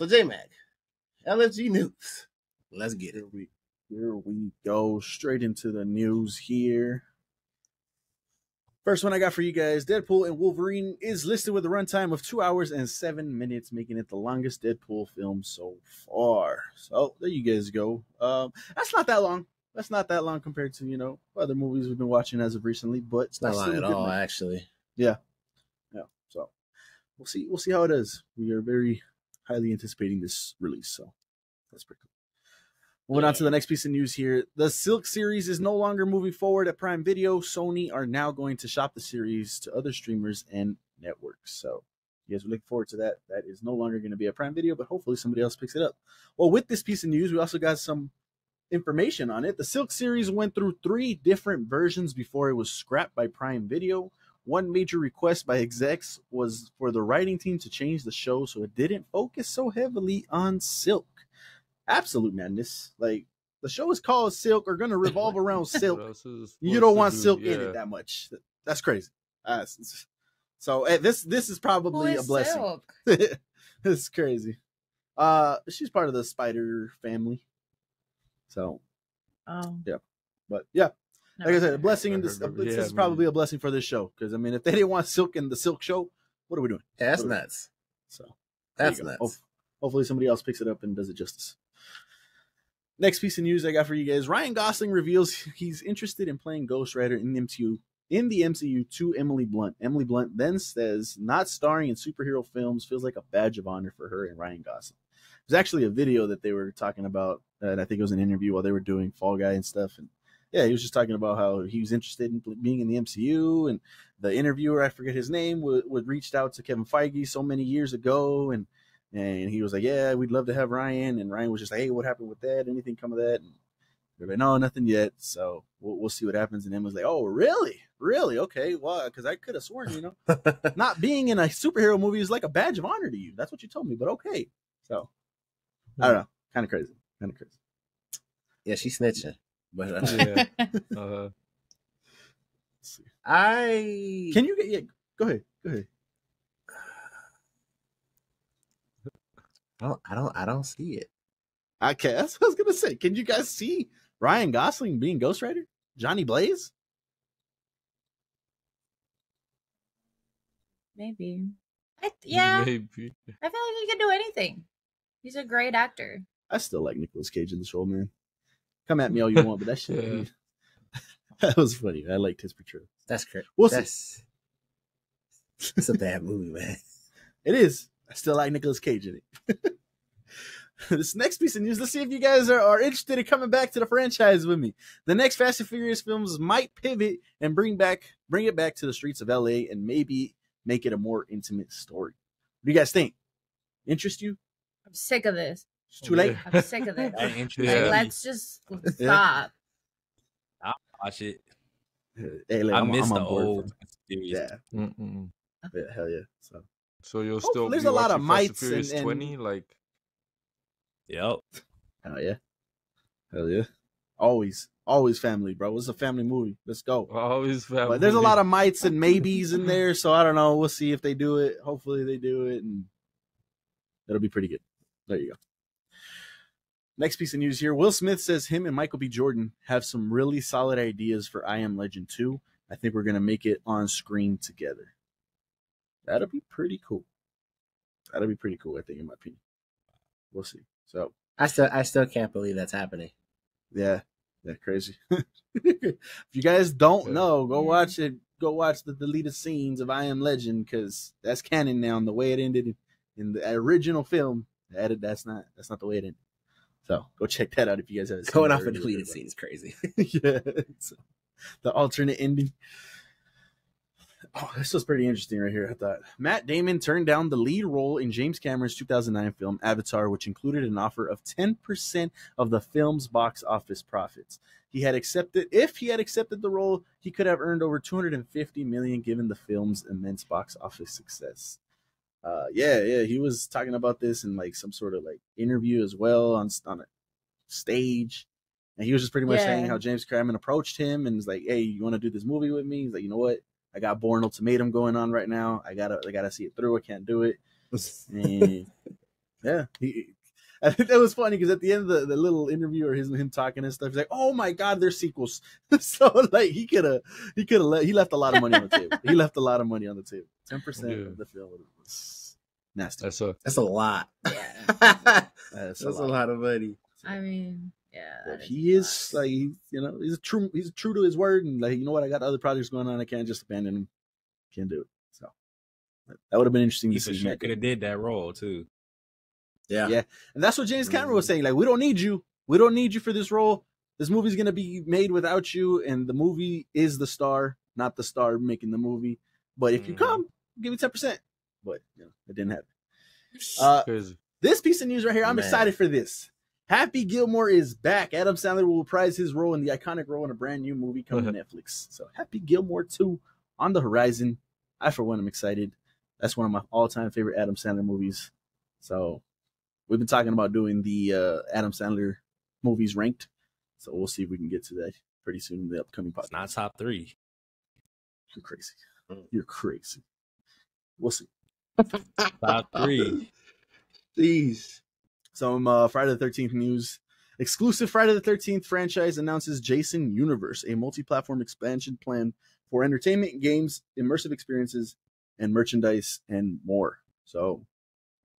So J-Mac, LFG news. Let's get it. Here we go straight into the news here. First one I got for you guys, Deadpool and Wolverine is listed with a runtime of 2 hours and 7 minutes, making it the longest Deadpool film so far. So there you guys go. That's not that long. That's not that long compared to, other movies we've been watching as of recently, but it's not long at all, actually. Yeah. So we'll see how it is. We are very highly anticipating this release, so that's pretty cool. Moving on to the next piece of news here. The Silk series is no longer moving forward at Prime Video. Sony are now going to shop the series to other streamers and networks. So you guys are looking forward to that. That is no longer going to be a Prime Video, but hopefully somebody else picks it up. Well, with this piece of news, we also got some information on it. The Silk series went through 3 different versions before it was scrapped by Prime Video. One major request by execs was for the writing team to change the show so it didn't focus so heavily on Silk. Absolute madness. Like, the show is called Silk, or going to revolve around Silk. You don't want Silk in it that much. That's crazy. So this is probably a blessing. It's crazy. She's part of the Spider family. So, yeah. But yeah, like I said, a blessing in this. This is probably a blessing for this show, because I mean, if they didn't want Silk in the Silk show, what are we doing? Yeah, that's nuts. So that's nuts. Hopefully somebody else picks it up and does it justice. Next piece of news I got for you guys. Ryan Gosling reveals he's interested in playing Ghost Rider in the MCU to Emily Blunt. Emily Blunt then says not starring in superhero films feels like a badge of honor for her and Ryan Gosling. There's actually a video that they were talking about, and I think it was an interview while they were doing Fall Guy and stuff. And yeah, he was just talking about how he was interested in being in the MCU, and the interviewer, I forget his name, would reached out to Kevin Feige so many years ago, and he was like, yeah, we'd love to have Ryan. And Ryan was just like, hey, what happened with that? Anything come of that? And they're like, no, nothing yet. So we'll see what happens. And Emma's like, oh, really? Really? Okay. Well, because I could have sworn, not being in a superhero movie is like a badge of honor to you. That's what you told me, but okay. So I don't know. Kind of crazy. Yeah, she's snitching. But yeah. Let's see. Can you get go ahead. I don't see it. Okay, that's what I was gonna say. Can you guys see Ryan Gosling being Ghost Rider? Johnny Blaze? Maybe. Maybe. I feel like he can do anything. He's a great actor. I still like Nicolas Cage in this role, man. Come at me all you want, but that shit that was funny. I liked his portrayal. That's great. It's a bad movie, man. It is. I still like Nicolas Cage in it. This next piece of news, let's see if you guys are interested in coming back to the franchise with me. The next Fast and Furious films might pivot and bring it back to the streets of LA and maybe make it a more intimate story. What do you guys think? Interest you? I'm sick of this. It's too late. I'm sick of it. Let's just stop. I'll watch it. Hey, I miss the old series. Yeah. Yeah, hell yeah. So you'll still there's a lot of mites and 20, like. Yep. Hell yeah. Always family, bro. It's a family movie. Let's go. Always family. But there's a lot of mites and maybes in there, so I don't know. We'll see if they do it. Hopefully they do it, and it'll be pretty good. There you go. Next piece of news here. Will Smith says him and Michael B. Jordan have some really solid ideas for I Am Legend 2. I think we're going to make it on screen together. That'll be pretty cool. I think, in my opinion. We'll see. So I still can't believe that's happening. Yeah, crazy. If you guys don't know, go watch it. Go watch the deleted scenes of I Am Legend, because that's canon now. And the way it ended in the original film, that's not the way it ended. So go check that out if you guys have going off a deleted scene is crazy. Yeah, the alternate ending. Oh, this was pretty interesting right here. I thought Matt Damon turned down the lead role in James Cameron's 2009 film Avatar, which included an offer of 10% of the film's box office profits. If he had accepted the role, he could have earned over $250 million given the film's immense box office success. He was talking about this in like some sort of like interview as well on a stage. And he was just pretty much saying how James Cameron approached him and was like, hey, you want to do this movie with me? He's like, you know what? I got Bourne Ultimatum going on right now. I gotta see it through. I can't do it. And Yeah, I think that was funny because at the end of the little interview or him talking and stuff, he's like, "Oh my God, there's sequels." So like he left a lot of money on the table. He left a lot of money on the table. 10% of the film was nasty. That's a lot. Yeah. That's a lot of money. I mean, yeah. But he is like he's true to his word, and like, you know what, I got other projects going on. I can't just abandon him. Can't do it. So that would have been interesting He to for see. sure could have did that role too. Yeah. And that's what James Cameron was saying. Like, we don't need you. We don't need you for this role. This movie's going to be made without you. And the movie is the star, not the star making the movie. But if you come, I'll give you 10%. But it didn't happen. Crazy. This piece of news right here, I'm excited for this. Happy Gilmore is back. Adam Sandler will reprise his role in the iconic role in a brand new movie coming to Netflix. So Happy Gilmore 2 on the horizon. I, for one, am excited. That's one of my all-time favorite Adam Sandler movies. So we've been talking about doing the Adam Sandler movies ranked, so we'll see if we can get to that pretty soon in the upcoming podcast. It's not top 3. You're crazy. You're crazy. We'll see. Top 3. Jeez. Some Friday the 13th news. Exclusive Friday the 13th franchise announces Jason Universe, a multi-platform expansion plan for entertainment, games, immersive experiences, and merchandise, and more. So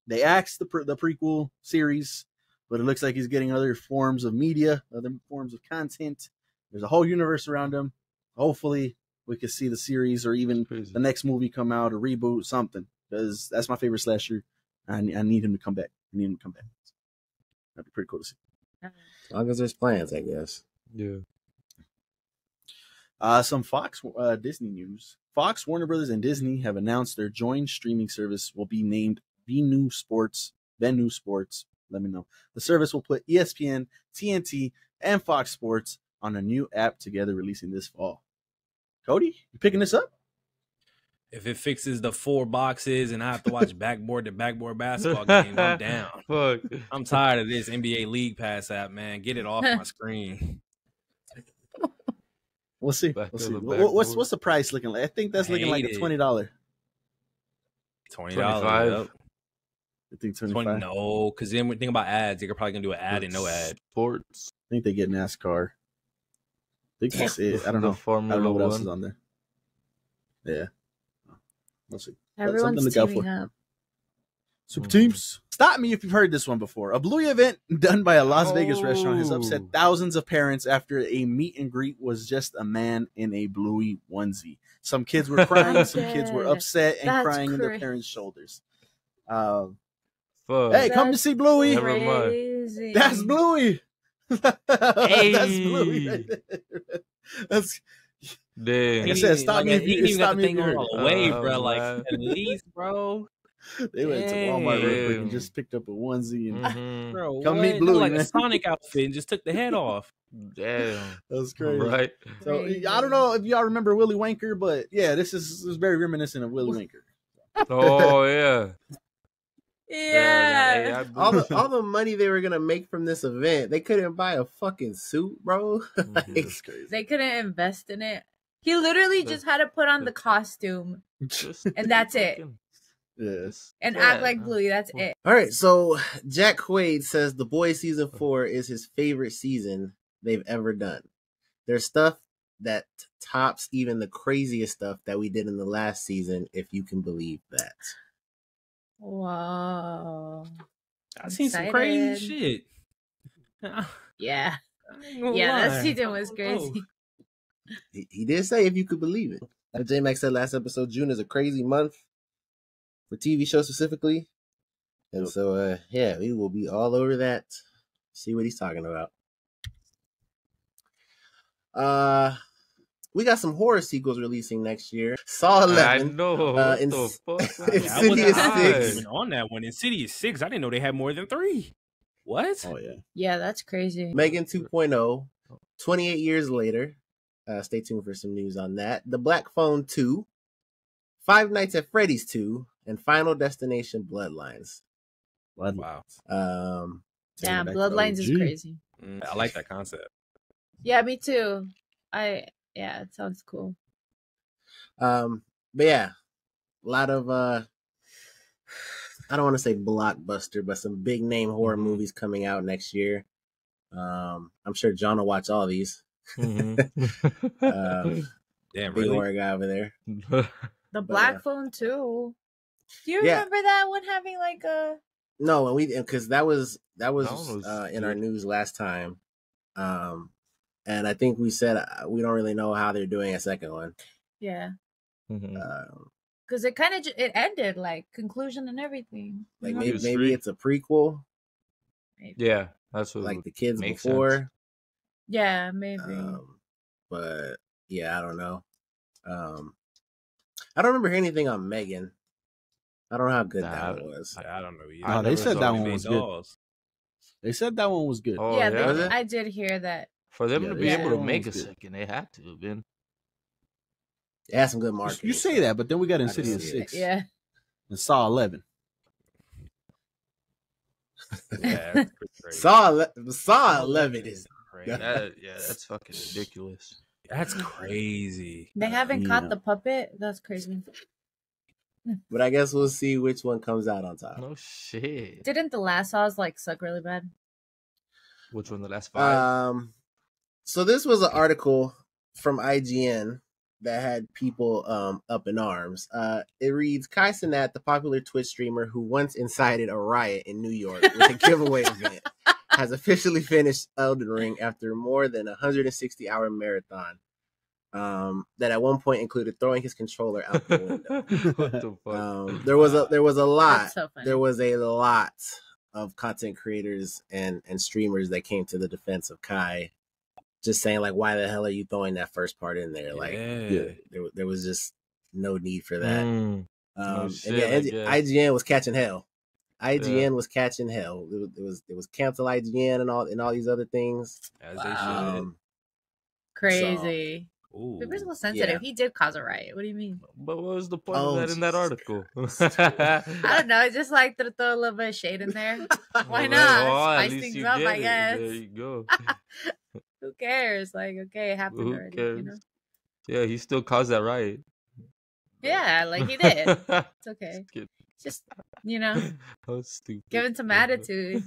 they axed the prequel series, but it looks like he's getting other forms of media, other forms of content. There's a whole universe around him. Hopefully, we can see the series or even the next movie come out or reboot, something. Because that's my favorite slasher. I need him to come back. That'd be pretty cool to see. As long as there's plans, I guess. Yeah. Some Fox Disney news. Fox, Warner Brothers, and Disney have announced their joint streaming service will be named Venu Sports. Let me know. The service will put ESPN, TNT, and Fox Sports on a new app together, releasing this fall. Cody, you picking this up? If it fixes the 4 boxes and I have to watch backboard to backboard basketball games, I'm down. Fuck. I'm tired of this NBA League Pass app, man. Get it off my screen. We'll see. What's the price looking like? I think that's looking like a $20. $20. $25. I think 25. No, because then we think about ads. They're probably gonna do an ad and no ad. Sports. I think they get NASCAR. I think that's it. I don't know. I don't know what else is on there. Yeah. We'll see. Everyone's teaming up. Super teams. Stop me if you've heard this one before. A Bluey event done by a Las Vegas restaurant has upset thousands of parents after a meet and greet was just a man in a Bluey onesie. Some kids were crying, some kids were upset and crying in their parents' shoulders. Hey, come to see Bluey. Never mind. That's Bluey. That's Bluey right there. That's Damn. like I said, stop me if you got the heard. thing all the way, bro. Like man. at least, bro. They went to Walmart real quick and Damn. just picked up a onesie and Bro, Come what? meet Bluey, Like man. a Sonic outfit and just took the head off. Damn. that's crazy. Right. So I don't know if y'all remember Willy Wanker, but yeah, this is very reminiscent of Willy Wanker. Oh yeah. Yeah. All the money they were gonna make from this event, they couldn't buy a fucking suit, bro. Like, That's crazy. They couldn't invest in it. He literally just had to put on the costume and that's it. Yes. And act like Bluey. That's it. all right, so Jack Quaid says The Boys season 4 is his favorite season they've ever done. There's stuff that tops even the craziest stuff that we did in the last season, if you can believe that. Whoa. I've seen some crazy shit. Yeah. Yeah, That season was crazy. He did say if you could believe it. Like J Max said last episode, June is a crazy month for TV shows specifically. And so, yeah, we will be all over that. See what he's talking about. We got some horror sequels releasing next year. Saw 11. I know. What the fuck? Insidious I wasn't 6. even on that one. Insidious 6. I didn't know they had more than 3. What? Oh yeah. Yeah, that's crazy. Megan 2.0. 28 years later. Stay tuned for some news on that. The Black Phone 2. Five Nights at Freddy's 2. And Final Destination Bloodlines. Wow. Damn, Bloodlines is crazy. I like that concept. Yeah, me too. Yeah, it sounds cool. But yeah, a lot of I don't want to say blockbuster, but some big name horror Mhm. movies coming out next year. I'm sure John will watch all these. Mhm. Damn, Big really? horror guy over there. The Black Phone too. Do you Yeah. remember that one having like a? No, because that was That one was in our good. news last time, and I think we said we don't really know how they're doing a second one. Yeah, Mhm. because it kind of it ended like conclusion and everything. Like you know? maybe It was free. it's a prequel, Maybe. Yeah, that's what like the kids makes before. Yeah, maybe. But yeah, I don't know. I don't remember hearing anything on Megan. I don't know how good that one was. I don't know either. I No, they never said saw that it. one Made was good. dolls. They said that one was good. Oh yeah, yeah. Was it? I did hear that. For them Yeah, to they be said able that to one make a was good. second, they had to have been. It had some good marketing. You say that, but then we got can Insidious see it. 6 Yeah. and Saw 11. Yeah, that's crazy. Saw 11 is crazy. That's fucking ridiculous. That's crazy. They haven't Yeah. caught the puppet. That's crazy. but I guess we'll see which one comes out on top. No shit. Didn't the last Saws like suck really bad? Which one? The last 5? So this was an article from IGN that had people up in arms. It reads, Kai Cenat, the popular Twitch streamer who once incited a riot in New York with a giveaway event, has officially finished Elden Ring after more than a 160-hour marathon that at one point included throwing his controller out the window. What the fuck? There was a lot. That's so funny. There was a lot of content creators and streamers that came to the defense of Kai, just saying like, why the hell are you throwing that first part in there? Like, there was just no need for that. Mm. No And shit, yeah, I guess. IGN was catching hell. IGN Yeah. was catching hell. It was cancel IGN and all these other things. As they should. Um, Crazy. Ooh. People are so sensitive. yeah. He did cause a riot. What do you mean? But what was the point Oh, of that in that Jesus article? I don't know. I just like to throw a little bit of shade in there. Why Well, not? oh, at Spice least things you up, get I it. guess. There you go. Who cares? Like, okay, it happened Who already. cares? You know? Yeah, he still caused that riot. Yeah, like he did. It's okay. Just kidding. Just, you know, How stupid. giving some attitude.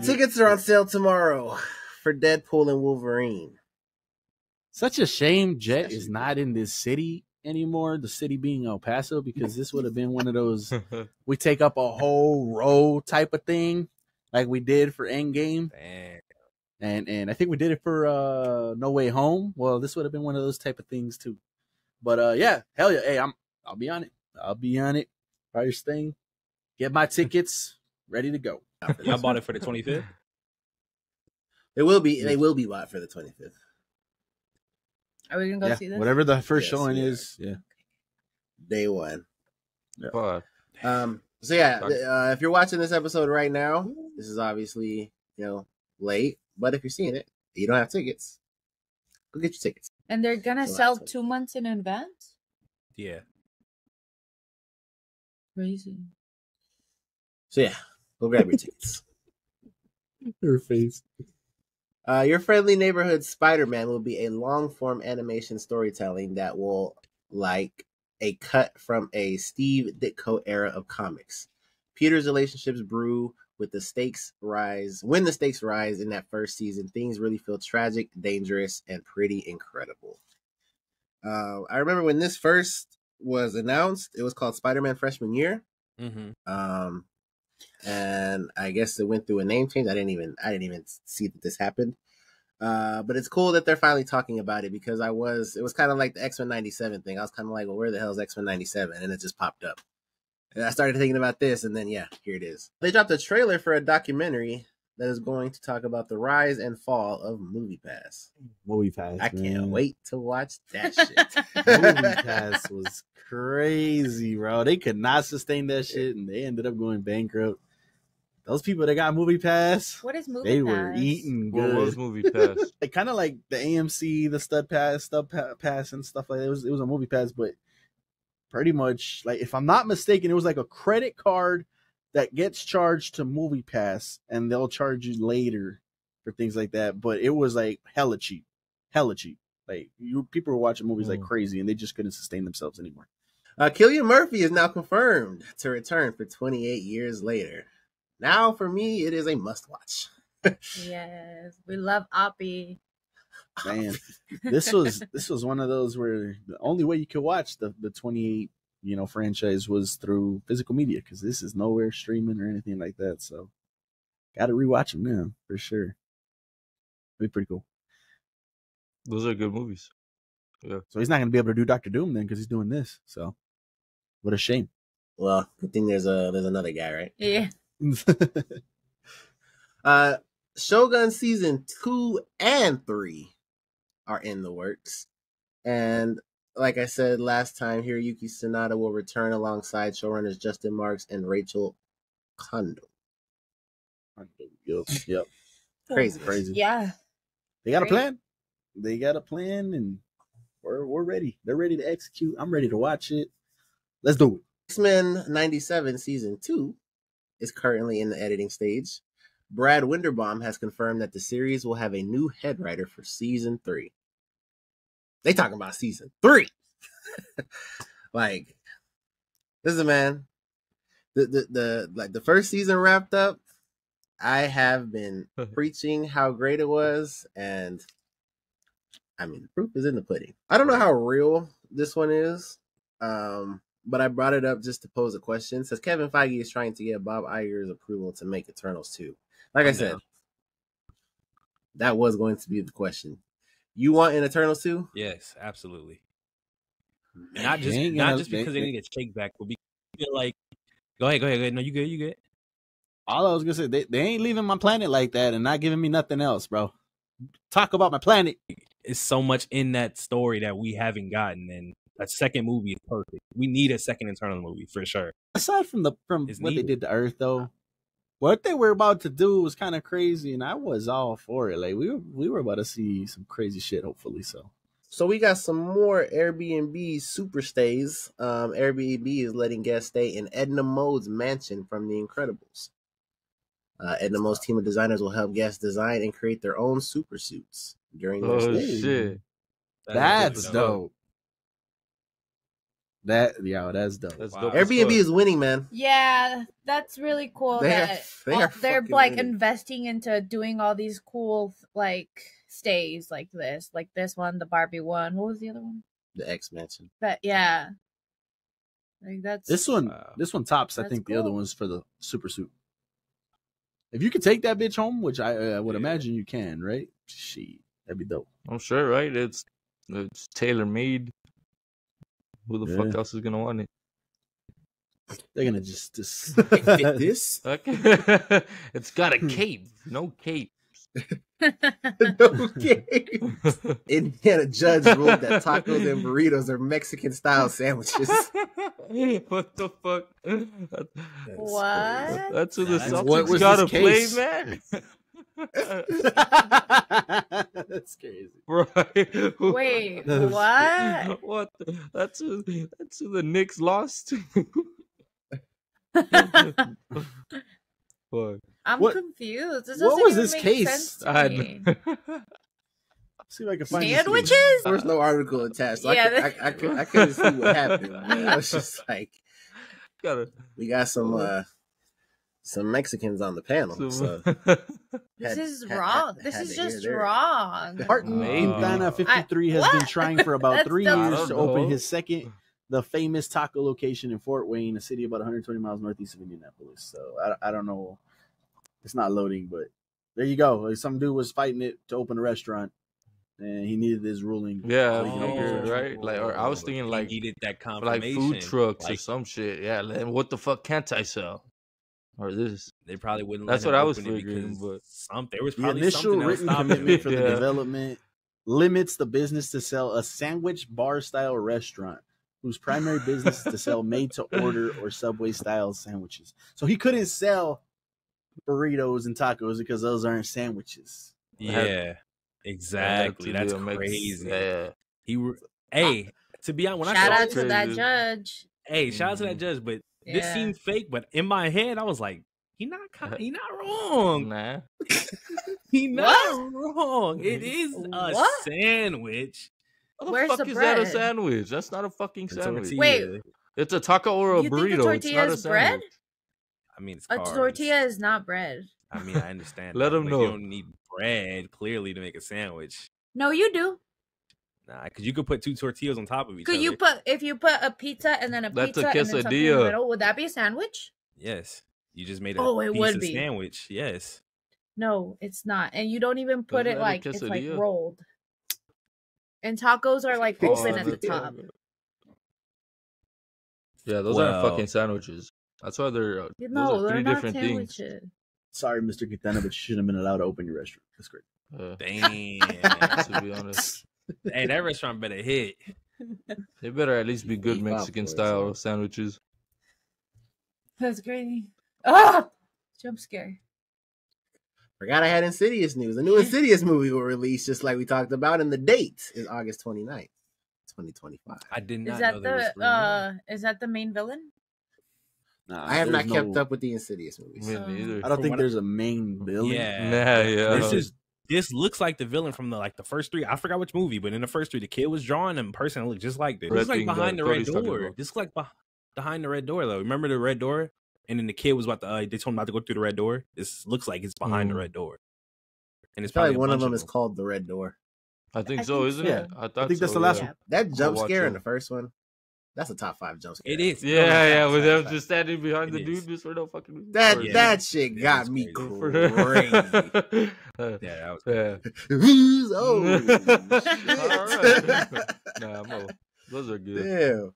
Tickets are on sale tomorrow for Deadpool and Wolverine. Such a shame Jet is not in this city anymore, the city being El Paso, because this would have been one of those we take up a whole row type of thing like we did for Endgame. Damn. And I think we did it for No Way Home. Well, this would have been one of those type of things too. But yeah, hell yeah. Hey, I'll be on it. I'll be on it. Price thing. Get my tickets ready to go. Y'all bought it for the 25th? They will be bought for the 25th. Are we gonna go see this? Whatever the first Yes, showing we are. is. Yeah. Day one. Fuck. So yeah, if you're watching this episode right now, this is obviously, late. But if you're seeing it, you don't have tickets, go get your tickets. And they're gonna So sell that's 2 months in advance? Yeah. Crazy. So yeah, go grab your tickets. Her face. Your friendly neighborhood Spider-Man will be a long-form animation storytelling that will like a cut from a Steve Ditko era of comics. Peter's relationships brew with the stakes rise. When the stakes rise in that first season, things really feel tragic, dangerous, and pretty incredible. I remember when this first was announced, it was called Spider-Man Freshman Year. Mm-hmm. And I guess it went through a name change. I didn't even see that this happened. But it's cool that they're finally talking about it, because it was kind of like the X-Men 97 thing. I was kind of like, well, where the hell is X-Men 97? And it just popped up. And I started thinking about this, and then, yeah, here it is. They dropped a trailer for a documentary that is going to talk about the rise and fall of MoviePass. MoviePass. I can't wait to watch that shit. MoviePass was crazy, bro. They could not sustain that shit, and they ended up going bankrupt. Those people that got MoviePass, What is movie they pass? were eating What good. was Movie Pass? Kind of like the AMC, the Stub Pass, and stuff like that. It was a MoviePass, but pretty much, like, if I'm not mistaken, it was like a credit card that gets charged to MoviePass, and they'll charge you later for things like that. But it was like hella cheap, Like people were watching movies like crazy, and they just couldn't sustain themselves anymore. Cillian Murphy is now confirmed to return for 28 years later. Now, for me, it is a must-watch. Yes, we love Oppie. Man, this was one of those where the only way you could watch the 28 franchise was through physical media, because this is nowhere streaming or anything like that. So, got to rewatch them now for sure. It'd be pretty cool. Those are good movies. Yeah. So he's not going to be able to do Doctor Doom then, because he's doing this. So, what a shame. Well, good thing there's another guy, right? Yeah. Shogun season 2 and 3 are in the works, and like I said last time, Hiroyuki Sanada will return alongside showrunners Justin Marks and Rachel Kondo. Yep. Crazy. Yeah. They got a plan. They got a plan, and we're ready. They're ready to execute. I'm ready to watch it. Let's do it. X-Men 97 season 2 is currently in the editing stage. Brad Winderbaum has confirmed that the series will have a new head writer for season 3. They talking about season 3. Like, listen, man. The first season wrapped up. I have been preaching how great it was, and I mean, the proof is in the pudding. I don't know how real this one is, but I brought it up just to pose a question. It says Kevin Feige is trying to get Bob Iger's approval to make Eternals 2. Like I said, that was going to be the question. You want an Eternals 2? Yes, absolutely. Not just because they need a shake back, but because you feel like, go ahead. No, you good. All I was gonna say, they ain't leaving my planet like that and not giving me nothing else, bro. Talk about my planet. It's so much in that story that we haven't gotten, and a second movie is perfect. We need a second Eternal movie for sure. Aside from what they did to Earth, though, what they were about to do was kind of crazy, and I was all for it. Like we were about to see some crazy shit, hopefully. So we got some more Airbnb super stays. Airbnb is letting guests stay in Edna Mode's mansion from The Incredibles. Edna Mode's team of designers will help guests design and create their own super suits during their stay. Shit. That's dope. That's dope. That's dope. Airbnb is winning, man. Yeah, that's really cool. They're like investing into doing all these cool like stays like this one, the Barbie one. What was the other one? The X Mansion. Like that's this one. This one tops. I think the other one's for the super suit. If you could take that bitch home, which I would imagine you can, right? Shit, that'd be dope. I'm sure, right? It's tailor made. Who the fuck else is gonna want it? They're gonna just fit this. Okay. It's got a cape. No cape. No cape. Indiana judge ruled that tacos and burritos are Mexican style sandwiches. What the fuck? What? That's who the what Celtics was gotta this play, case? man. That's crazy. Right. Wait, what? What? That's who the Knicks lost to. Fuck. I'm confused. This what doesn't was even this make case? sense to me. See if I can find Sandwiches? There was no article attached. So I couldn't see what happened. I was just like, we got some Mexicans on the panel. So this is wrong. This is just wrong. Martin Quintana 53 has been trying for about 3 years to open his second, the famous taco location in Fort Wayne, a city about 120 miles northeast of Indianapolis. So I don't know. It's not loading, but there you go. Like, some dude was fighting it to open a restaurant, and he needed his ruling. Yeah, right? Like, or I was thinking like he needed that like confirmation, food trucks or like, some shit. Yeah, like, what the fuck can't I sell? Or this? They probably wouldn't. That's let what him I was open it figuring. But there was The probably initial something written else commitment for the Yeah. development limits the business to sell a sandwich bar-style restaurant whose primary business is to sell made-to-order or Subway-style sandwiches. So he couldn't sell burritos and tacos because those aren't sandwiches. Yeah, exactly. That's crazy. Yeah. To be honest, when Shout I saw out to that judge. shout out to that judge. But this Yeah. seemed fake. But in my head, I was like, he not wrong. Nah. He not wrong. wrong. It is a sandwich. How the Where's fuck the is that a bread? sandwich? That's not a fucking sandwich. Wait. It's a taco or a You think a burrito. It's tortilla not a is bread? sandwich. I mean, it's A carbs. tortilla is not bread. I mean, I understand. Let that, them but know. You don't need bread clearly to make a sandwich. No, you do. Nah, because you could put 2 tortillas on top of each other. Could you put if you put a pizza and then a That's pizza a and then something in the quesadilla. middle? Would that be a sandwich? Yes, you just made it would pizza be. sandwich. Yes. No, it's not. And you don't even put Isn't it that a like it's like quesadilla? rolled. And tacos are like open at the yeah. top. Yeah, those aren't fucking sandwiches. That's why they're No, those are they're 3 not different things. sandwiches. Sorry, Mr. Quintana, but you shouldn't have been allowed to open your restaurant. That's great. Damn. To be honest, Hey, that restaurant better hit. they better at least be good Beef Mexican popcorn, style sandwiches. That's crazy. Ah, jump scare. Forgot I had Insidious news. A new Insidious movie will release, just like we talked about, and the date is August 29th, 2025. I did not Is know that there was 3 more. is that the main villain? Nah, I have not there's kept up with the Insidious movies. Me neither. I don't From think what there's a main villain. Yeah. This looks like the villain from the first 3. I forgot which movie, but in the first 3, the kid was drawing and person looked just like this. This is like thing behind that the red Cody's talking door. about. This is like behind the red door though. Remember the red door? And then the kid was about to. They told him not to go through the red door. This looks like it's behind the red door. And it's Probably probably one of them them is called The Red Door. I think I so, think isn't so. it? I think that's the last yeah. one. That jump watch scare in them. the first one, that's a top 5 jump scare. It is. Yeah, with them Fact. just standing behind It the is. dude just for no fucking reason. That shit got is me crazy. crazy. Yeah, that was. Yeah. Oh, Nah, those are good. damn.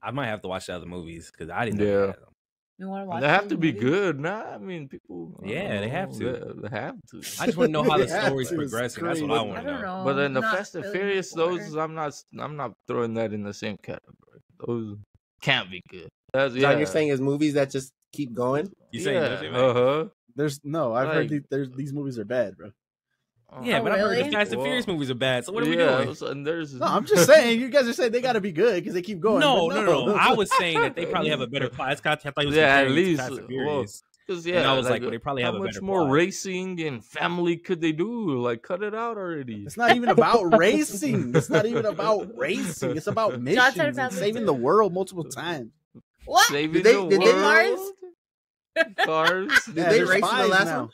I might have to watch the other movies because I didn't know. Yeah. They had them. You want to watch? They have those to be movies? good. Nah, I mean, people. I Yeah, don't they have know. to. They have to. I just want to know how the Yeah, story's it was progressing. That's what crazy. I want I to don't know. know. But then the Not Fast and really Furious, before. those I'm not throwing that in the same category. Those can't be good. That's, John, you're saying is movies that just keep going? You saying yeah, those, man? uh-huh. I've heard Like- these movies are bad, bro. Yeah, Oh, but I've heard really? the Fast and Well, Furious movies are bad. So what are we yeah, doing? so- and there's No, I'm just saying. You guys are saying they got to be good because they keep going. No, but no. I was saying that they probably have a better plot. I thought he was Yeah, at comparing it to least, Fast and well, Furious. because And I was like, well, they probably have how a much better more plot. racing and family could they do? Like, cut it out already. It's not even about racing. It's not even about racing. It's about missions and Family saving too. the world multiple times. What? Saving Did they- the did they- world. Cars. Did Yeah, they they're race in the spies last now. one?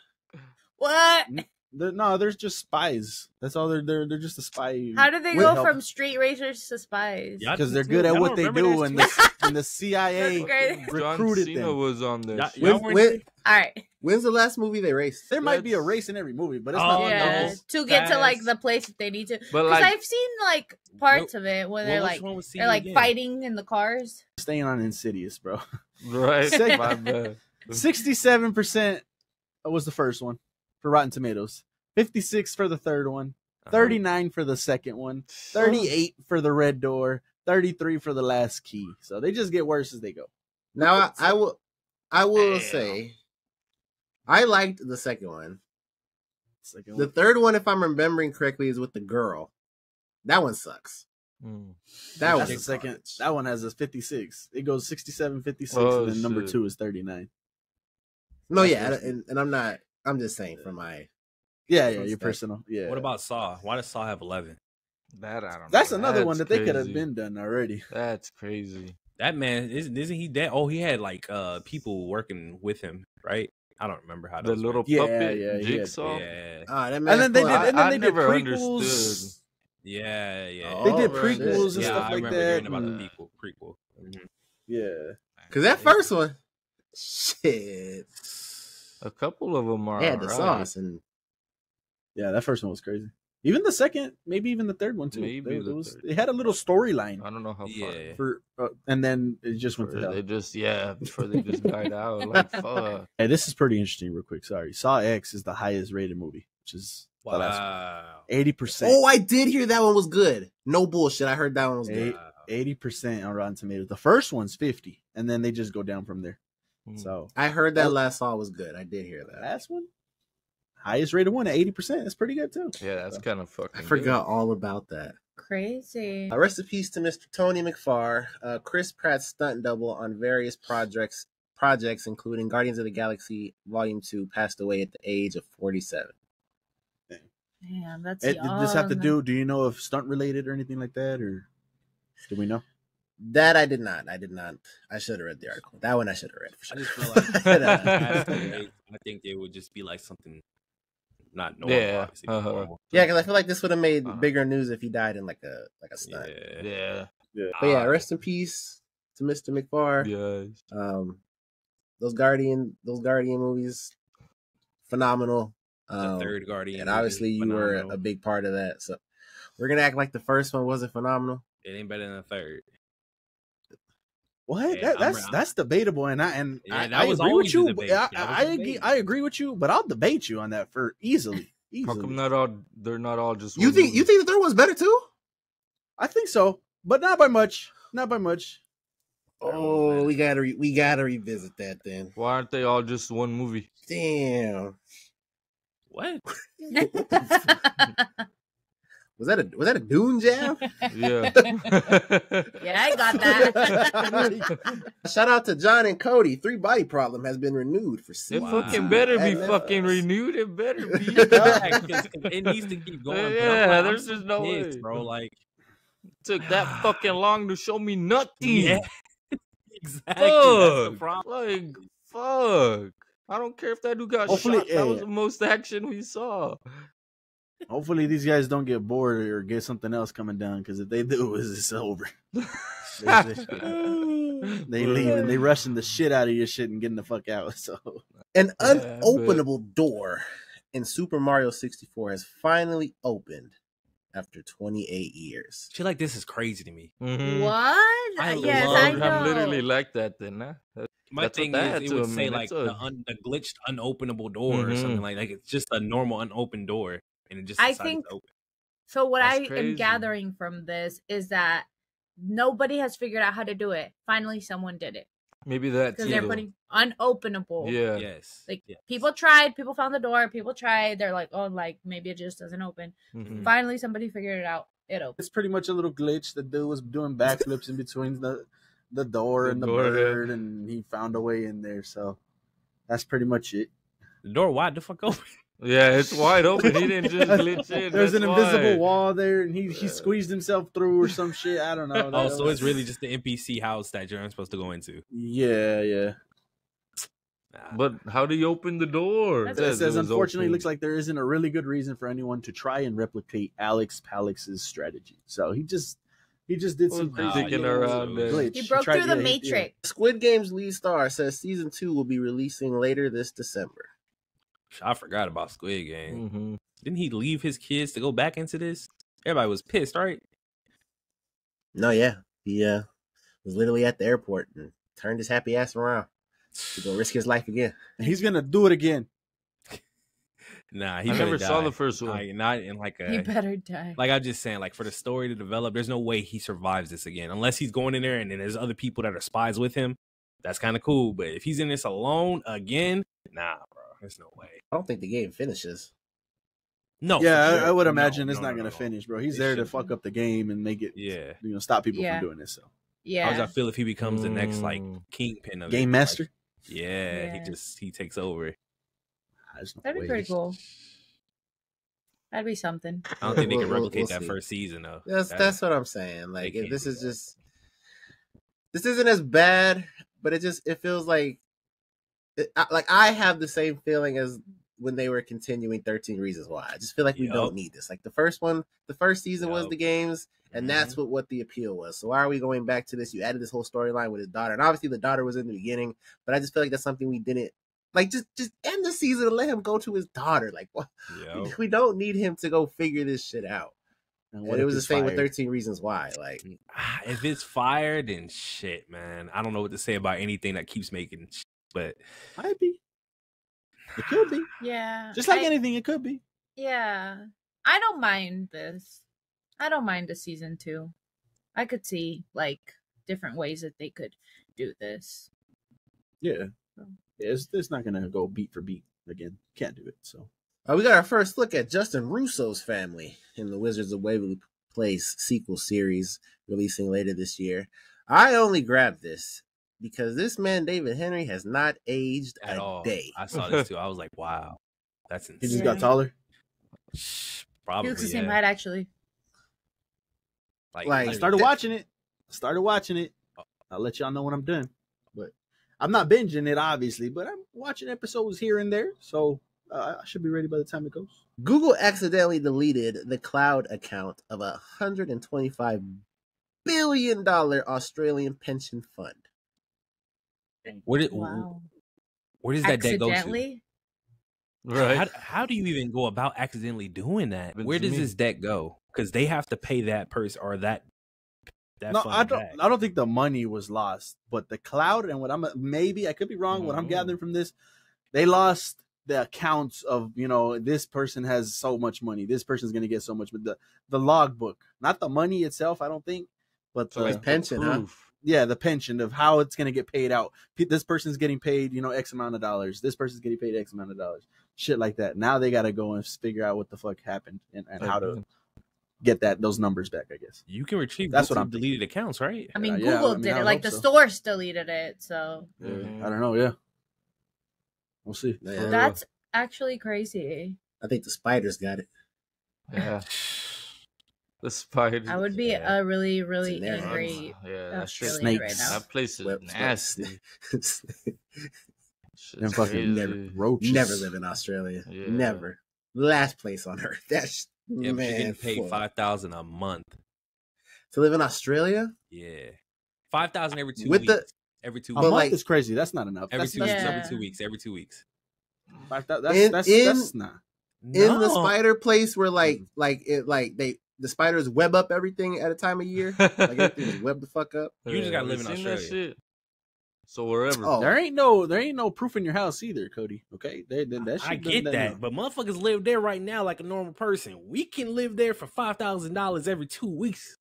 What? They're just spies. That's all. They're just a spy. How did they with go help. from street racers to spies? Y'all Because do they're too. good at Y'all what they don't remember do, that and the CIA That's great. John recruited Cena them. was on there. Y'all- When- y'all weren't- when- All right. When's the last movie they raced? There might be a That's- race in every movie, but it's Oh, not. no. Yeah, to get to like Fast. the place that they need to. But Because like, I've seen like parts of it where they're Well, like which one was they're like again? fighting in the cars. Staying on Insidious, bro. right? Second- My bad. 67% was the first one for Rotten Tomatoes. 56 for the third one. 39 for the second one. 38 for the Red Door. 33 for the Last Key. So they just get worse as they go. Now I will Damn. say, I liked the second one. Second The one. third one, if I'm remembering correctly, is with the girl. That one sucks. Mm. That That's was the second. That one has a 56. It goes 67, 56, Oh, and then number shit. 2 is 39. No, That's yeah, what- and I'm not. I'm just saying for my. Yeah, That's your that. personal. Yeah. What about Saw? Why does Saw have 11? That I don't know. That's another one That's that they could have crazy. been done already. That's crazy. That man isn't he dead? Oh, he had like people working with him, right? I don't remember how The those little worked. Yeah, puppet yeah, he had- jigsaw. Yeah, That man. And then they pulling- did. And then I they did never prequels. understood. yeah. Oh, They did right. prequels and yeah, stuff I like remember that. hearing about and- the prequel. Mhm. Yeah. Cause that first one, shit, A couple of them are. they had the alright. sauce, and Yeah, that first one was crazy. Even the second, maybe even the third one too. Maybe It the was. third. It had a little storyline I don't know how far. Yeah. for, and then it just went to Before hell. they just before they just died out. Like fuck. Hey, this is pretty interesting. Real quick, sorry. Saw X is the highest rated movie, which is the last Wow. 80%. oh, I did hear that one was good. No bullshit, I heard that one was good. 80% on Rotten Tomatoes. The first one's 50, and then they just go down from there. Mm. So I heard that last Saw was good. I did hear the that. last one, highest rated one at 80%. That's pretty good too. Yeah, that's kind of fucking. I forgot all about that. Crazy. Rest in peace to Mr. Tony McFarr, Chris Pratt's stunt double on various projects, including Guardians of the Galaxy Volume 2, passed away at the age of 47. Damn. Damn, that's Did this have to young. do you know if stunt related or anything like that, or do we know? That I did not. I should have read the article. That one I should have read for sure. I just feel like I think it would just be like something not normal. Yeah. Obviously, not normal. Yeah, because I feel like this would have made bigger news if he died in like a stunt. Yeah. But yeah, rest in peace to Mr. McFar. Yes. Those Guardian movies, phenomenal. The third Guardian, and obviously you were a big part of that. So we're gonna act like the first one wasn't phenomenal. It ain't better than the third. What? Yeah, that's debatable, and I agree with you. I agree with you, but I'll debate you on that for easily. How come they're not all just? You think the third one's better too? I think so, but not by much. Not by much. Oh, we gotta revisit that then. Why aren't they all just one movie? Damn. What? Was that a Dune jab? Yeah. Yeah, I got that. Shout out to John and Cody. 3 Body Problem has been renewed for season. It fucking better be fucking renewed. It better be. It needs to keep going. Yeah, there's just no way, bro. Like, took that fucking long to show me nothing. Yeah, exactly. Fuck. That's the problem. Like, fuck. I don't care if that dude got shot. That was the most action we saw. Hopefully these guys don't get bored or get something else coming down, because if they do, it's over. They leave and they rushing the shit out of your shit and getting the fuck out. So an unopenable door in Super Mario 64 has finally opened after 28 years. Shit like this is crazy to me. Mm-hmm. What? Yes, I know. I'm literally like that then, huh? My thing is, it would say like the glitched unopenable door or something like that. It's just a normal unopened door, and it just I think to open. So. What I am gathering from this is that nobody has figured out how to do it. Finally, someone did it. Maybe that's because they're putting unopenable. Yeah. Yes. Like people tried, people found the door, people tried. They're like, oh, like maybe it just doesn't open. Mm-hmm. Finally, somebody figured it out. It opened. It's pretty much a little glitch. The dude was doing backflips in between the door and the bird, and he found a way in there. So that's pretty much it. The door wide the fuck open. Yeah, it's wide open. He didn't just glitch in. There's an invisible wall there, and he squeezed himself through or some shit. I don't know. Oh, so it's really just the NPC house that you're supposed to go into. Yeah. But how do you open the door? It says unfortunately, it looks like there isn't a really good reason for anyone to try and replicate Alex Palix's strategy. So he just did some crazy around glitch. He broke through the matrix. Squid Game's lead star says season 2 will be releasing later this December. I forgot about Squid Game. Mm-hmm. Didn't he leave his kids to go back into this? Everybody was pissed, right? No, yeah. He was literally at the airport and turned his happy ass around to go risk his life again. And he's gonna do it again. Nah, he never saw the first one. Not in like a. He better die. Like I'm just saying, like for the story to develop, there's no way he survives this again, unless he's going in there and then there's other people that are spies with him. That's kind of cool, but if he's in this alone again, nah, bro, there's no way. I don't think the game finishes. No, yeah, sure. I would imagine it's not gonna finish, bro. He's there to fuck up the game and make it, stop people from doing this. So, how does I feel if he becomes the next like kingpin of game master? Like, he takes over. That'd be pretty cool. That'd be something. I don't think they can replicate that first season though. That's what I'm saying. Like this isn't as bad, but it feels like I have the same feeling as when they were continuing 13 Reasons Why. I just feel like we don't need this. Like the first season was the games, and that's what the appeal was. So why are we going back to this? You added this whole storyline with his daughter, and obviously the daughter was in the beginning, but I just feel like that's something we didn't like. Just end the season and let him go to his daughter. Like what? We don't need him to go figure this shit out. And it was the same with 13 Reasons Why. Like if it's fired, then shit, man. I don't know what to say about anything that keeps making shit, but might be. It could be. Yeah. Just like anything, it could be. Yeah. I don't mind this. I don't mind the season 2. I could see like different ways that they could do this. Yeah. It's not gonna go beat for beat again. Can't do it. So we got our first look at Justin Russo's family in the Wizards of Waverly Place sequel series releasing later this year. I only grabbed this because this man, David Henry, has not aged at all. Day. I saw this too. I was like, wow, that's insane. He just got taller? Probably. He looks the same height, actually. Like, I started watching it. I'll let y'all know when I'm done. But I'm not binging it, obviously, but I'm watching episodes here and there. So I should be ready by the time it goes. Google accidentally deleted the cloud account of a $125 billion Australian pension fund. Where does that debt go to? Accidentally? Right. How do you even go about accidentally doing that? What Where do you does mean? this debt go? Because they have to pay that person or that No, fund I back. don't think the money was lost, but the cloud and what I could be wrong. What I'm gathering from this, they lost the accounts of, this person has so much money. This person's going to get so much, but the logbook, not the money itself, I don't think, but So the like pension, huh? proof. Yeah, the pension of how it's going to get paid out. This person's getting paid, X amount of dollars. This person's getting paid X amount of dollars. Shit like that. Now they got to go and figure out what the fuck happened and how to get those numbers back, I guess. You can retrieve That's what I'm deleted accounts, right? I mean, Yeah, Google I mean, did I it. Like hope the so. stores deleted it. So Mhm. I don't know. Yeah. We'll see. Yeah. that's actually crazy. I think the spiders got it. Yeah. The spider. I would be a really, really It's in there. angry Yeah, that shit. Australian right Snakes. now. That place is Web- nasty. Shit's Them fucking crazy. roaches. Never live in Australia. Yeah. Never. Last place on earth. That's Yeah, but you're getting man. paid fuck. $5,000 a month. To live in Australia? Yeah, $5,000 every 2 With weeks. the- Every 2 A But weeks. month like- is crazy. That's not enough. Every That's, 2 weeks. Yeah. Every 2 weeks. Every 2 weeks. that's not. In the No. spider place where Mm. the spiders web up everything at a time of year. Like everything is webbed the fuck up. You just gotta live in Seen that Australia. shit? So wherever. Oh. There ain't no proof in your house either, Cody. Okay, that shit I get that, but motherfuckers live there right now like a normal person. We can live there for $5,000 every 2 weeks.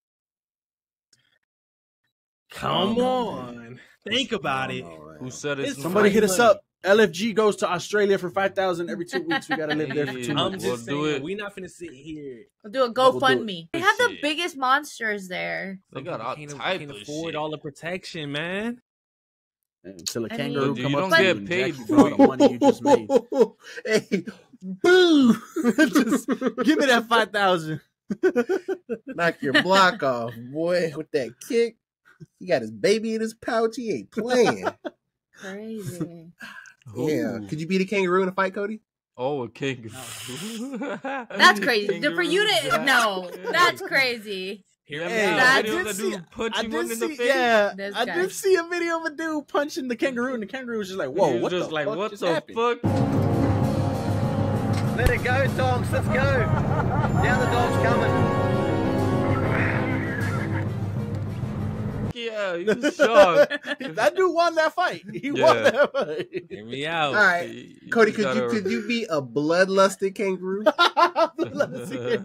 Come on, think about it. Who said it's It's Somebody free hit us money. up. LFG goes to Australia for 5,000 every 2 weeks. We gotta live there for 2 Yeah. I'm months. We'll just do saying, it. we not finna sit here. I'll do a We'll do GoFundMe. They have the Shit. biggest monsters there. They got all Can't type can't of afford shit. all the protection, man. Until a I kangaroo mean- come You up don't to you get and paid jack you for all the money you just made. Hey, boo! Just give me that 5,000. Knock your block off, boy, with that kick. He got his baby in his pouch. He ain't playing. Crazy. Yeah. Ooh. Could you beat a kangaroo in a fight, Cody? Oh, a kangaroo. That's crazy. For you to no, that's crazy. Hear me Hey, out. I Video did that see- dude punch I him did one in the see, face. yeah, This I guy. did see a video of a dude punching the kangaroo, and the kangaroo was just like, "Whoa, He was what just the like, fuck what just the happened?" fuck? Let it go, dogs. Let's go. Now the dog's coming. Yeah, he was shocked. That dude won that fight. He won Yeah. that fight. Hear me out. All right. He Cody, gotta- could you beat a bloodlusted kangaroo? Let's see.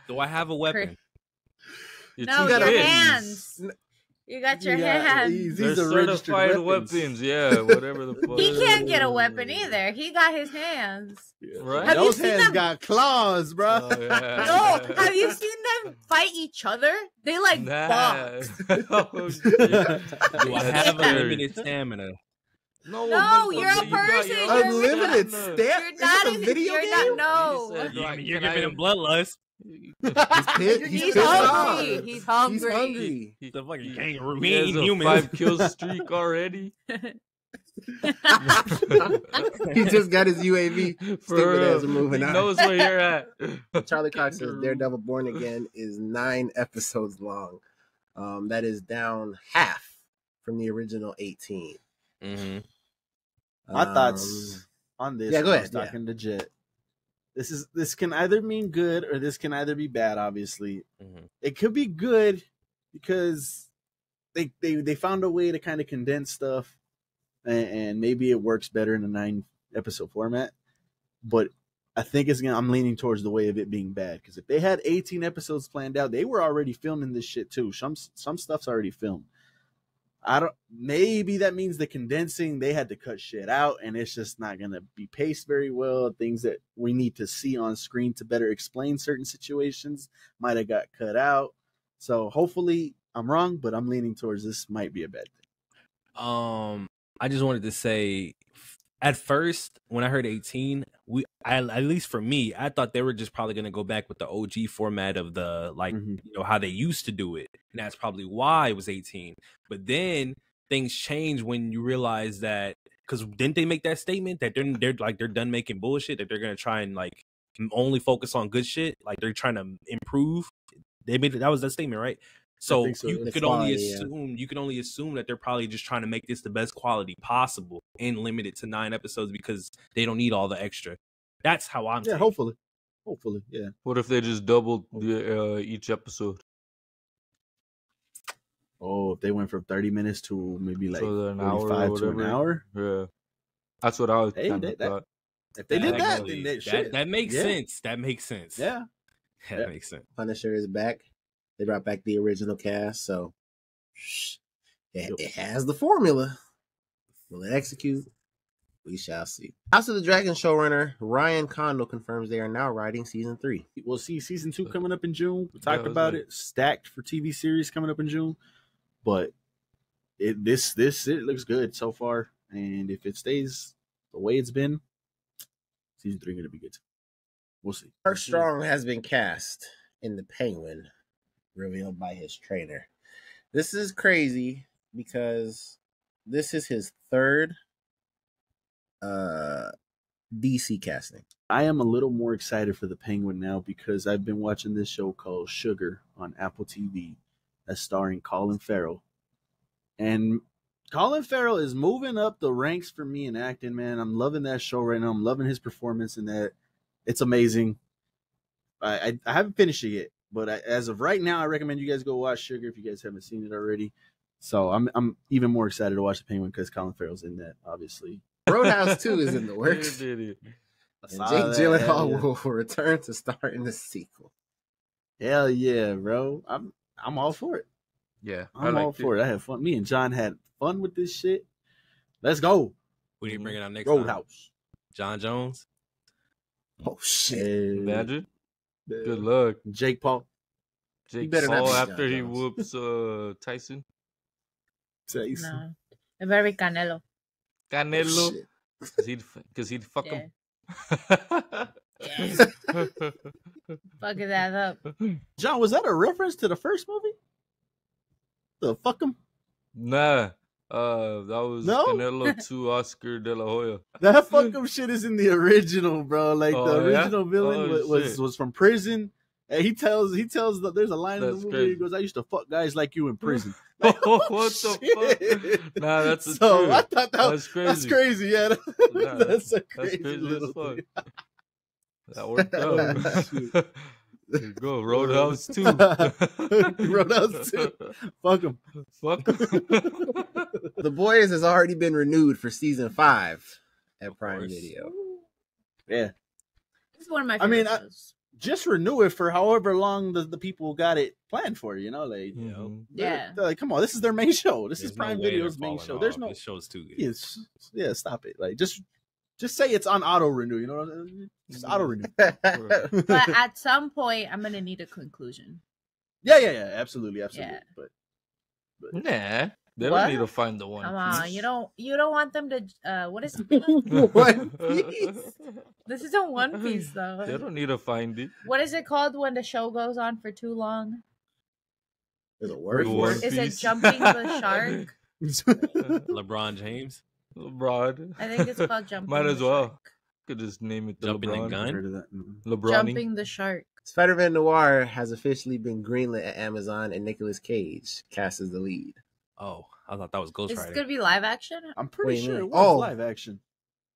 Do I have a weapon? You're No, too your fit. hands. You got your Yeah, hands. These They're are registered certified weapons. weapons. Yeah, whatever the fuck. He can't get a weapon either. He got his hands. Right? Have you Those seen hands them? got claws, bro. Oh, yeah. No, have you seen them fight each other? They like Nah. box. Oh, shit. Do I That's have a scary. limited stamina? No, No, you're a motherfucker, you got person, your you're own Unlimited stamina. stamp? You're not Is this a even. video You're game? not. No. He said, Yeah, I like, mean, you're can giving I- him bloodlust. He's pissed. He's pissed hungry. off. He's hungry. He's hungry. The fucking He- kangaroo. He He has ain't a human. 5 kill streak already. He just got his UAV. For Stupid real. ass moving He on. knows where you're at. Charlie Cox says Kangaroo. Daredevil Born Again is 9 episodes long. That is down half from the original 18. Mm-hmm. My thoughts on this. Yeah, go when I ahead, was talking to Jet. This can either mean good or this can either be bad. Obviously, Mm-hmm. it could be good because they found a way to kind of condense stuff, and maybe it works better in a 9 episode format. But I think I'm leaning towards the way of it being bad, because if they had 18 episodes planned out, they were already filming this shit too. Some stuff's already filmed. Maybe that means the condensing, they had to cut shit out, and it's just not gonna be paced very well. Things that we need to see on screen to better explain certain situations might have got cut out. So hopefully I'm wrong, but I'm leaning towards this might be a bad thing. I just wanted to say, at first when I heard 18, at least for me, I thought they were just probably gonna go back with the OG format of the how they used to do it, and that's probably why it was 18. But then things change when you realize that, because didn't they make that statement that they're done making bullshit, that they're gonna try and like only focus on good shit, like they're trying to improve. They made that was the statement, right? So you could only assume that they're probably just trying to make this the best quality possible and limit it to 9 episodes because they don't need all the extra. That's how I'm thinking. Hopefully, yeah. What if they just doubled each episode? Oh, if they went from 30 minutes to maybe like 45 to an hour? Yeah. That's what I was thought. If they did that, then that makes sense. That makes sense. Yeah. That makes sense. Punisher is back. They brought back the original cast, so it has the formula. Will it execute? We shall see. House of the Dragon showrunner Ryan Condal confirms they are now writing season 3. We'll see season 2 coming up in June. We talked about it. Stacked for TV series coming up in June. But it looks good so far. And if it stays the way it's been, season 3 going to be good too. We'll see. Mark Strong has been cast in the Penguin, revealed by his trainer. This is crazy because this is his third DC casting. I am a little more excited for the Penguin now because I've been watching this show called Sugar on Apple TV that's starring Colin Farrell. And Colin Farrell is moving up the ranks for me in acting, man. I'm loving that show right now. I'm loving his performance in that. It's amazing. I haven't finished it yet, but as of right now, I recommend you guys go watch Sugar if you guys haven't seen it already. So I'm even more excited to watch the Penguin because Colin Farrell's in that, obviously. Roadhouse 2 is in the works. And Jake Gyllenhaal will return to star in the sequel. Hell yeah, bro. I'm all for it. Yeah, I'm all for it. I had fun. Me and John had fun with this shit. Let's go. Who do you bring it out next Roadhouse. Time? John Jones? Oh, shit. Imagine. Good luck. Jake Paul. Jake Paul after he whoops Tyson. No. It better be Canelo. Canelo. Because he'd fuck him. Yeah. Fucking that up. John, was that a reference to the first movie? The fuck him? Nah. That was Canelo to Oscar De La Hoya. That fuck him shit is in the original, bro. Like the original villain was from prison. And he tells there's a line in the movie. Crazy. He goes, "I used to fuck guys like you in prison." Like, what the fuck? Nah, that's a so truth. I thought that's crazy. That's crazy. Yeah, that's a crazy little thing. That worked out. There you go, Roadhouse 2. Roadhouse 2. Fuck him. Fuck him. The Boys has already been renewed for season 5 at Prime Video. Yeah, it's one of my favorite shows. Just renew it for however long the people got it planned for, you know, like, you know. Yeah. They're like, come on, this is their main show. This is Prime Video's main show. There's no. This show's too good. Yeah, stop it. Like, just say it's on auto renew, you know? Just auto renew. But at some point, I'm going to need a conclusion. Yeah, absolutely. Yeah. But nah. They don't need to find the one. Come on, you don't want them to. What is One Piece? This isn't One Piece though. They don't need to find it. What is it called when the show goes on for too long? There's a word for it. Is it jumping the shark? LeBron James. LeBron. I think it's called jumping. Might as the well. Shark. Could just name it Jumping LeBron. the gun. LeBron. Jumping the shark. Spider-Man Noir has officially been greenlit at Amazon, and Nicolas Cage cast as the lead. Oh, I thought that was Ghost Is Rider. it going to be live action? I'm pretty sure it was Oh. live action.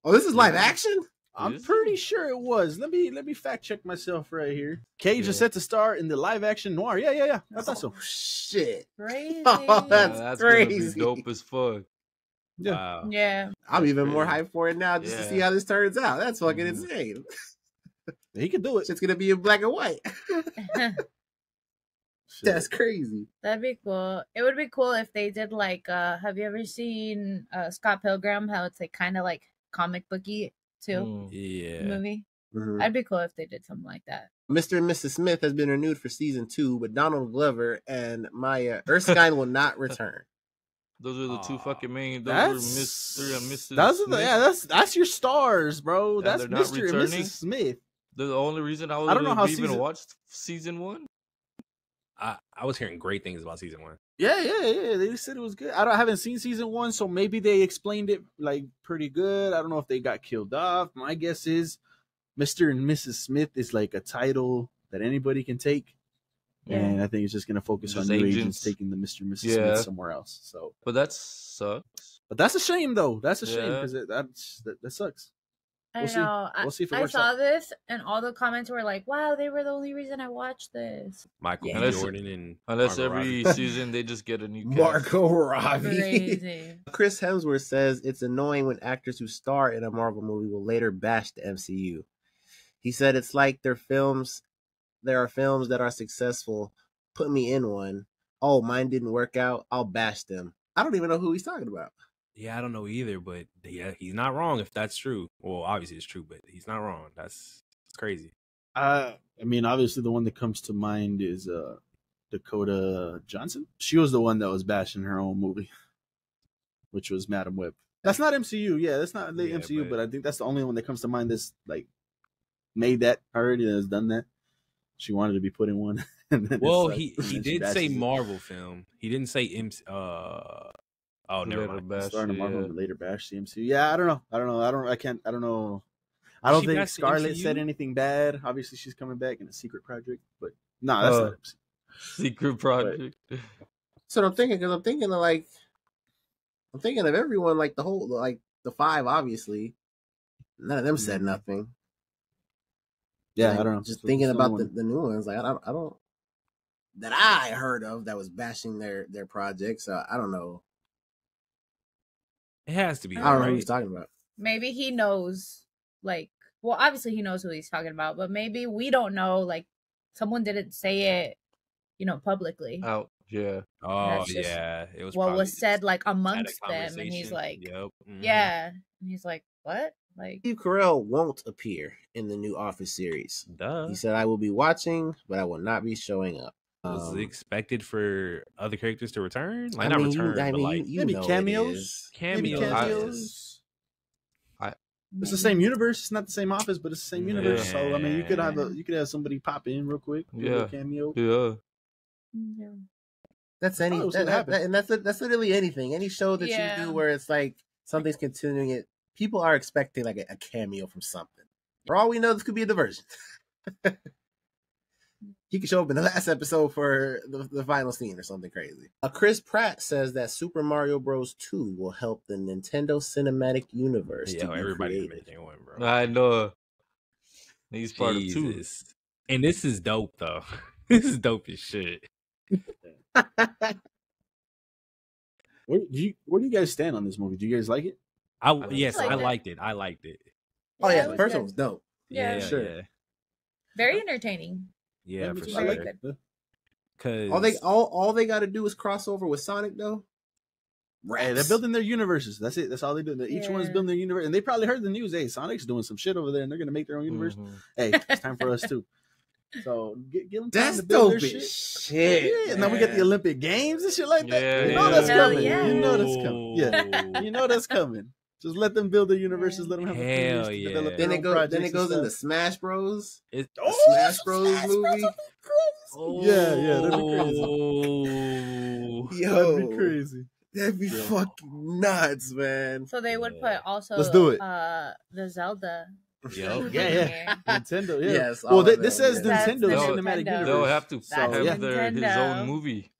Oh, this is live action? I'm pretty sure it was. Let me fact check myself right here. Cage is set to star in the live action Noir. Yeah. I thought so. Shit. Crazy. Oh, that's crazy. Gonna be dope as fuck. Yeah. Wow. Yeah. I'm even more hyped for it now just to see how this turns out. That's fucking insane. He can do it. It's gonna be in black and white. That's crazy. That'd be cool. It would be cool if they did like have you ever seen Scott Pilgrim, how it's like kind of like comic booky too? Yeah. Movie. Mm-hmm. That'd be cool if they did something like that. Mr. and Mrs. Smith has been renewed for season 2, but Donald Glover and Maya Erskine will not return. Those are the two fucking main. Those That's were Mr. Those are Smith. that's your stars, bro. And That's they're not Mr. and returning? Mrs. Smith. The only reason I don't know how even watched season 1. I was hearing great things about season 1. Yeah. They just said it was good. I haven't seen season 1, so maybe they explained it like pretty good. I don't know if they got killed off. My guess is Mr. and Mrs. Smith is like a title that anybody can take. Yeah. And I think it's just going to focus on new agents taking the Mr. and Mrs. Smith somewhere else. So, but that sucks. But that's a shame, though. That's a shame because that sucks. I know. We'll see if it I works saw out. this, and all the comments were like, "Wow, they were the only reason I watched this." Michael B. Unless- Jordan and Unless Margot every Robbie. season they just get a new cast. Margot Robbie. Crazy. Chris Hemsworth says it's annoying when actors who star in a Marvel movie will later bash the MCU. He said it's like there are films that are successful. Put me in one. Oh, mine didn't work out. I'll bash them. I don't even know who he's talking about. Yeah, I don't know either, but yeah, he's not wrong if that's true. Well, obviously it's true, but he's not wrong. That's crazy. I mean, obviously the one that comes to mind is Dakota Johnson. She was the one that was bashing her own movie, which was Madam Web. That's not MCU. Yeah, that's not the MCU, but I think that's the only one that comes to mind that's like made that already, has done that. She wanted to be put in one. Well, he did say Marvel film. He didn't say never mind. Starting a Marvel and later bash the MCU. Yeah, I don't know. I don't know. I don't think Scarlett said anything bad. Obviously, she's coming back in a secret project, but no, that's not MCU. Secret project. So I'm thinking, because I'm thinking of everyone, like the whole, like the 5, obviously. None of them said nothing. Yeah, I don't know. Just thinking about the new ones, like I don't that I heard of that was bashing their project. So I don't know. It has to be. I don't know who he's talking about. Maybe he knows, like, well, obviously he knows who he's talking about, but maybe we don't know, like, someone didn't say it, publicly. Out, yeah. Oh, yeah. It was what was said, like, amongst them, and he's like, yep. Mm-hmm. Yeah, and he's like, what? Like, Steve Carell won't appear in the new Office series. Duh. He said, "I will be watching, but I will not be showing up." Was it expected for other characters to return? Like, I mean, not return, but like maybe cameos. Cameos. It's the same universe. It's not the same office, but it's the same universe. So I mean, you could have somebody pop in real quick. Yeah. Cameo. Yeah. That's that's literally anything. Any show that you do where it's like something's continuing it. People are expecting like a cameo from something. For all we know, this could be a diversion. He could show up in the last episode for the final scene or something crazy. Chris Pratt says that Super Mario Bros. 2 will help the Nintendo Cinematic Universe to be everybody created. one, bro. I know. He's part of 2. And this is dope, though. This is dope as shit. Where do you guys stand on this movie? Do you guys like it? I liked it. I liked it. Oh yeah, the first one was dope. Yeah, sure. Yeah. Very entertaining. Yeah, for Very sure. good. Cause all they got to do is cross over with Sonic though. Right, they're building their universes. That's it. That's all they do. Each one's building their universe, and they probably heard the news. Hey, Sonic's doing some shit over there, and they're gonna make their own universe. Mm-hmm. Hey, it's time for us too. So give them time That's to build dope their shit. Yeah, and then we get the Olympic Games and shit like that. Yeah, You know that's Hell coming. yeah. You know that's coming. Yeah, you know that's coming. Just let them build their universes. Let them have Hell a yeah. develop Then their it own goes. Then projects it goes and into stuff. Smash Bros. It, Smash Bros. Movie. Yeah, that'd be crazy. Yo, That'd be crazy. That'd be fucking nuts, man. So they would put also Let's do it. The Zelda. Yep. Yeah. Nintendo, yeah. Yes, well, all of this them, says yeah. Nintendo That's Cinematic Nintendo. Universe. They'll have to So, have yeah. his own movie.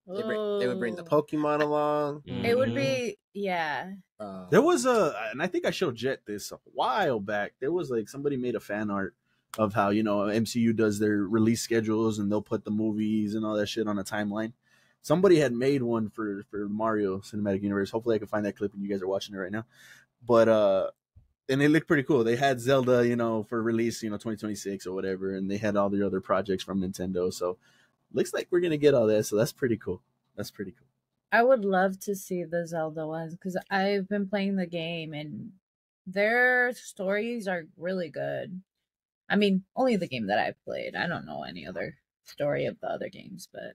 They would bring the Pokemon along. It would be, There was and I think I showed Jet this a while back. There was like somebody made a fan art of how, MCU does their release schedules and they'll put the movies and all that shit on a timeline. Somebody had made one for Mario Cinematic Universe. Hopefully I can find that clip and you guys are watching it right now. But and it looked pretty cool. They had Zelda, for release, 2026 or whatever, and they had all the other projects from Nintendo. So looks like we're gonna get all that. So that's pretty cool. I would love to see the Zelda ones because I've been playing the game and their stories are really good. I mean, only the game that I've played. I don't know any other story of the other games, but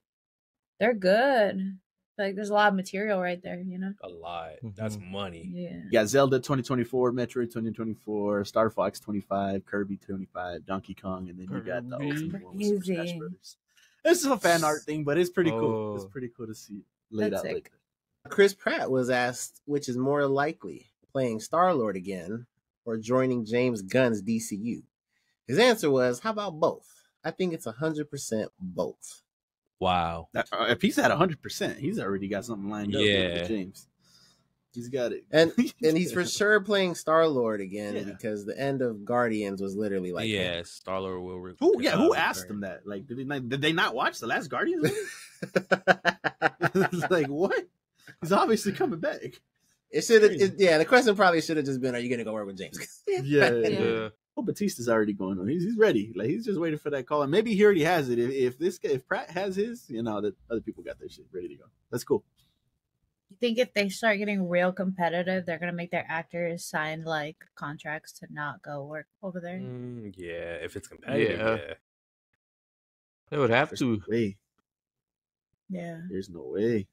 they're good. Like there's a lot of material right there, you know. A lot. That's money. Yeah. You got Zelda 2024, Metroid 2024, Star Fox 25, Kirby 25, Donkey Kong, and then you got the Ultimate one with Super Smash Brothers. This is a fan art thing, but it's pretty cool. It's pretty cool to see it laid out like that. Chris Pratt was asked which is more likely, playing Star-Lord again or joining James Gunn's DCU. His answer was, how about both? I think it's 100% both. Wow. If he's at 100%, he's already got something lined up with James. He's got it. And he's for sure playing Star-Lord again because the end of Guardians was literally like Star-Lord will who asked him that? Like did they not watch the last Guardians movie? Like what? He's obviously coming back. It should have the question probably should have just been, are you gonna go work with James? yeah. Well, Batista's already going on. He's ready. Like he's just waiting for that call. And maybe he already has it. If Pratt has his, you know, that other people got their shit ready to go. That's cool. You think if they start getting real competitive, they're gonna make their actors sign like contracts to not go work over there? Yeah, if it's competitive, yeah. They would have to. No way. Yeah. There's no way.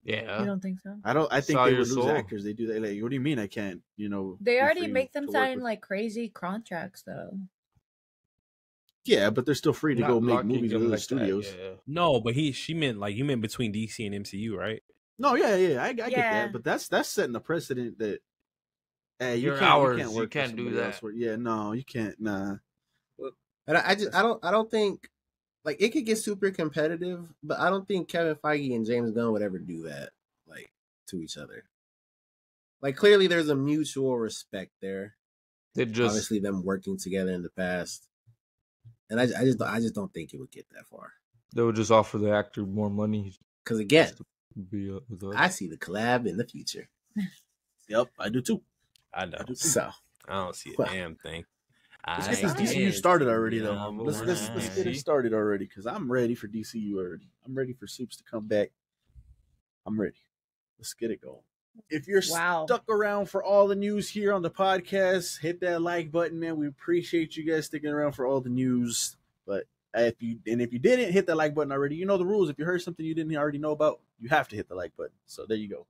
Yeah. You don't think so? I think they would lose actors. They do that. Like, what do you mean I can't, you know? They already make them sign like crazy contracts though. Yeah, but they're still free to go make movies with other studios. No, but she meant like you meant between DC and MCU, right? No, yeah. I get that. But that's setting a precedent that you can't do that. Yeah, no, you can't. Nah. And I don't think, like, it could get super competitive, but I don't think Kevin Feige and James Gunn would ever do that, like, to each other. Like, clearly there's a mutual respect there. Obviously them working together in the past. And I just don't think it would get that far. They would just offer the actor more money. Because again, I see the collab in the future. Yep, I do too. I know. So I don't see a damn thing. Let's get this DCU started already, though. Let's get it started already, because I'm ready for DCU already. I'm ready for Soups to come back. I'm ready. Let's get it going. If you're stuck around for all the news here on the podcast, hit that like button, man. We appreciate you guys sticking around for all the news. But if you didn't hit that like button already, you know the rules. If you heard something you didn't already know about, you have to hit the like button. So there you go.